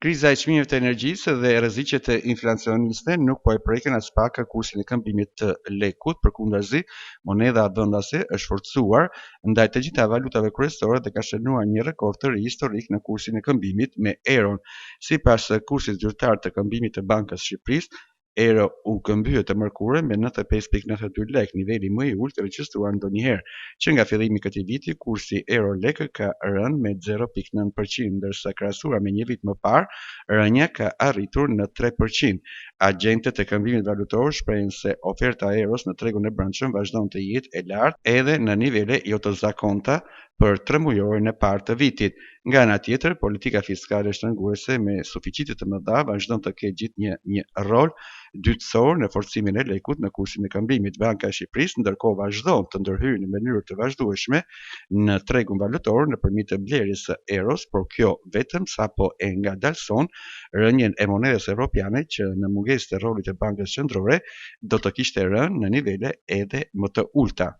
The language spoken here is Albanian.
Kriza e çmimeve të energjisë dhe rreziqet inflacioniste nuk po e prekin as pak kursin e këmbimit të lekut, përkundazi, monedha vendase është forcuar ndaj të gjitha valutave kryesore dhe ka shënuar një rekord të ri historik në kursin e këmbimit me euron. Sipas kursit zyrtar të këmbimit të Bankës së Shqipërisë, euro u këmbye të mërkurën me 95.92 lek, niveli më i ulët regjistruar ndonjëherë, që nga fillimi i këtij viti kursi euro-lek ka rënë me 0.9%, ndërsa krahasuar me një vit më parë, rënja ka arritur në 3%. Agentët e këmbimit valutor shprehin se oferta e euros në tregun e brendshëm vazhdon të jetë e lartë edhe në nivele jo të zakonta për 3 mujorin e parë të vitit. Nga ana tjetër, politika fiskale shtrënguese me suficite të mëdha vazhdon të ketë gjithnjë një rol dytësor në forcimin e lekut në kursin e këmbimit. Banka e Shqipërisë ndërkohë vazhdon të ndërhyjë në mënyrë të vazhdueshme në tregun valutor nëpërmjet të blerjes së euros, por kjo vetëm sapo e ngadalson rënjen e monedhës evropiane që në mungesë të rolit të Bankës Qendrore do të kishte rënë në nivele edhe më të ulta.